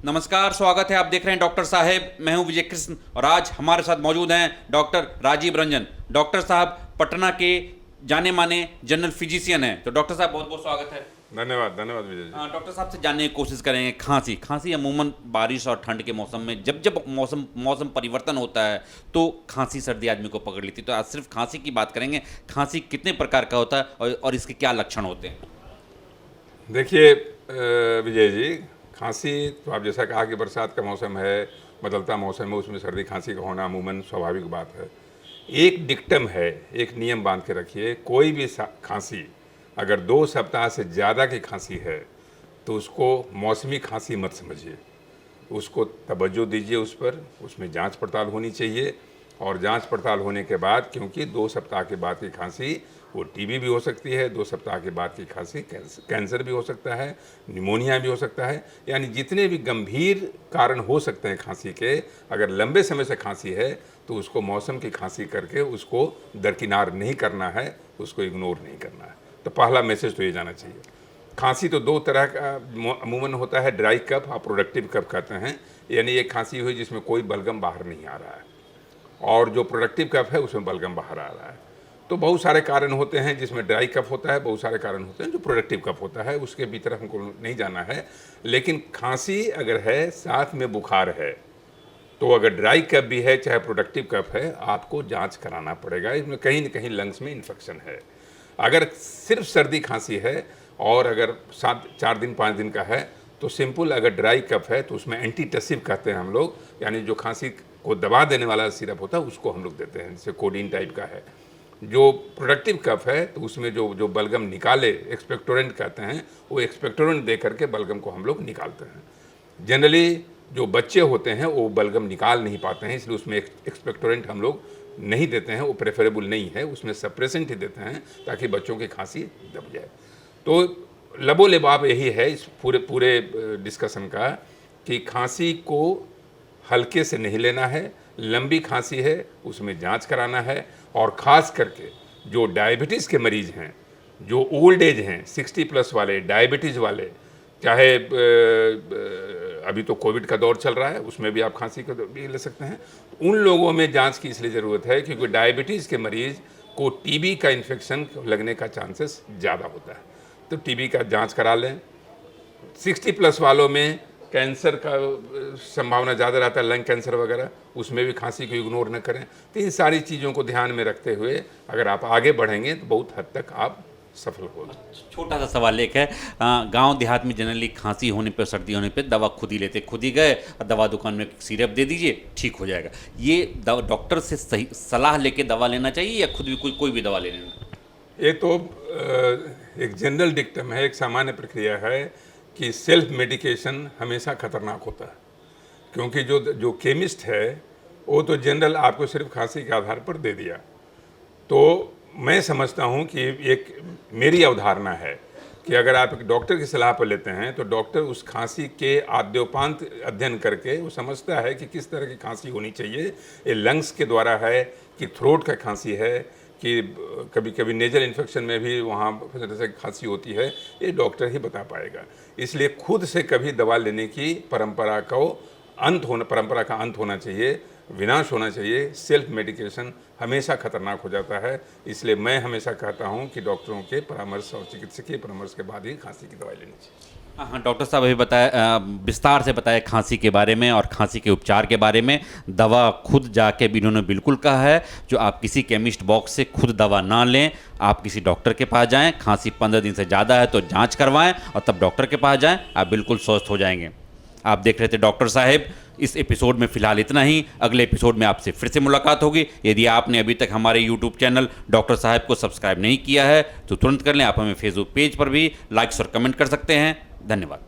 नमस्कार, स्वागत है। आप देख रहे हैं डॉक्टर साहेब। मैं हूं विजय कृष्ण और आज हमारे साथ मौजूद हैं डॉक्टर राजीव रंजन। डॉक्टर साहब पटना के जाने माने जनरल फिजिशियन हैं। तो डॉक्टर साहब बहुत बहुत स्वागत है। धन्यवाद धन्यवाद विजय जी। डॉक्टर साहब से जानने की कोशिश करेंगे खांसी अमूमन बारिश और ठंड के मौसम में जब मौसम परिवर्तन होता है तो खांसी सर्दी आदमी को पकड़ लेती है। तो आज सिर्फ खांसी की बात करेंगे। खांसी कितने प्रकार का होता है और इसके क्या लक्षण होते हैं? देखिए विजय जी, खांसी तो आप जैसा कहा कि बरसात का मौसम है, बदलता मौसम है, उसमें सर्दी खांसी का होना अमूमन स्वाभाविक बात है। एक डिक्टम है, एक नियम बांध के रखिए, कोई भी खांसी अगर 2 सप्ताह से ज़्यादा की खांसी है तो उसको मौसमी खांसी मत समझिए, उसको तवज्जो दीजिए उस पर, उसमें जांच पड़ताल होनी चाहिए। और जांच पड़ताल होने के बाद, क्योंकि 2 सप्ताह के बाद की खांसी वो टीबी भी हो सकती है, 2 सप्ताह के बाद की खांसी कैंसर भी हो सकता है, निमोनिया भी हो सकता है, यानी जितने भी गंभीर कारण हो सकते हैं खांसी के, अगर लंबे समय से खांसी है तो उसको मौसम की खांसी करके उसको दरकिनार नहीं करना है, उसको इग्नोर नहीं करना है। तो पहला मैसेज तो ये जाना चाहिए। खांसी तो 2 तरह का अमूमन होता है, ड्राई कफ और प्रोडक्टिव कफ कहते हैं, यानी एक खांसी हुई जिसमें कोई बलगम बाहर नहीं आ रहा है, और जो प्रोडक्टिव कफ है उसमें बलगम बाहर आ रहा है। तो बहुत सारे कारण होते हैं जिसमें ड्राई कफ होता है, बहुत सारे कारण होते हैं जो प्रोडक्टिव कफ होता है, उसके भीतर हमको नहीं जाना है। लेकिन खांसी अगर है साथ में बुखार है तो अगर ड्राई कफ भी है चाहे प्रोडक्टिव कफ है, आपको जांच कराना पड़ेगा, इसमें कहीं न कहीं लंग्स में इन्फेक्शन है। अगर सिर्फ सर्दी खांसी है और अगर 4 दिन 5 दिन का है तो सिंपल, अगर ड्राई कफ है तो उसमें एंटीटसिव कहते हैं हम लोग, यानी जो खांसी को दबा देने वाला सिरप होता है उसको हम लोग देते हैं, जैसे कोडीन टाइप का है। जो प्रोडक्टिव कफ है तो उसमें जो बलगम निकाले, एक्सपेक्टोरेंट कहते हैं, वो एक्सपेक्टोरेंट दे करके बलगम को हम लोग निकालते हैं। जनरली जो बच्चे होते हैं वो बलगम निकाल नहीं पाते हैं, इसलिए उसमें एक्सपेक्टोरेंट हम लोग नहीं देते हैं, वो प्रेफरेबल नहीं है, उसमें सप्रेसेंट ही देते हैं ताकि बच्चों की खांसी दब जाए। तो लबोलबाब यही है इस पूरे डिस्कशन का कि खांसी को हल्के से नहीं लेना है, लंबी खांसी है उसमें जांच कराना है। और ख़ास करके जो डायबिटीज़ के मरीज़ हैं, जो ओल्ड एज हैं, 60+ वाले, डायबिटीज़ वाले, चाहे अभी तो कोविड का दौर चल रहा है उसमें भी आप खांसी को भी ले सकते हैं, उन लोगों में जांच की इसलिए ज़रूरत है क्योंकि डायबिटीज़ के मरीज़ को टीबी का इन्फेक्शन लगने का चांसेस ज़्यादा होता है, तो टीबी का जांच करा लें। 60+ वालों में कैंसर का संभावना ज़्यादा रहता है, लंग कैंसर वगैरह, उसमें भी खांसी को इग्नोर न करें। तो इन सारी चीज़ों को ध्यान में रखते हुए अगर आप आगे बढ़ेंगे तो बहुत हद तक आप सफल होगा। छोटा सा सवाल एक है, गांव देहात में जनरली खांसी होने पर, सर्दी होने पर दवा खुद ही लेते, खुद ही गए और दवा दुकान में सिरप दे दीजिए ठीक हो जाएगा। ये डॉक्टर से सही सलाह लेके दवा लेना चाहिए या खुद भी कोई भी दवा ले लेना? ये तो एक जनरल डिक्टम है, एक सामान्य प्रक्रिया है कि सेल्फ मेडिकेशन हमेशा खतरनाक होता है, क्योंकि जो केमिस्ट है वो तो जनरल आपको सिर्फ खांसी के आधार पर दे दिया। तो मैं समझता हूँ कि एक मेरी अवधारणा है कि अगर आप एक डॉक्टर की सलाह पर लेते हैं तो डॉक्टर उस खांसी के आद्योपांत अध्ययन करके वो समझता है कि किस तरह की खांसी होनी चाहिए, ये लंग्स के द्वारा है कि थ्रोट का खांसी है कि कभी कभी नेजल इन्फेक्शन में भी वहाँ जैसे खांसी होती है, ये डॉक्टर ही बता पाएगा। इसलिए खुद से कभी दवा लेने की परंपरा का अंत होना चाहिए, विनाश होना चाहिए। सेल्फ मेडिकेशन हमेशा खतरनाक हो जाता है, इसलिए मैं हमेशा कहता हूँ कि डॉक्टरों के परामर्श और चिकित्सकीय परामर्श के बाद ही खांसी की दवाई लेनी चाहिए। हाँ, डॉक्टर साहब अभी बताया, विस्तार से बताया खांसी के बारे में और खांसी के उपचार के बारे में। दवा खुद जाके भी इन्होंने बिल्कुल कहा है, जो आप किसी केमिस्ट बॉक्स से खुद दवा ना लें, आप किसी डॉक्टर के पास जाएं। खांसी 15 दिन से ज़्यादा है तो जांच करवाएं और तब डॉक्टर के पास जाएं, आप बिल्कुल स्वस्थ हो जाएंगे। आप देख रहे थे डॉक्टर साहब। इस एपिसोड में फ़िलहाल इतना ही। अगले एपिसोड में आपसे फिर से मुलाकात होगी। यदि आपने अभी तक हमारे यूट्यूब चैनल डॉक्टर साहब को सब्सक्राइब नहीं किया है तो तुरंत कर लें। आप हमें फेसबुक पेज पर भी लाइक्स और कमेंट कर सकते हैं। धन्यवाद।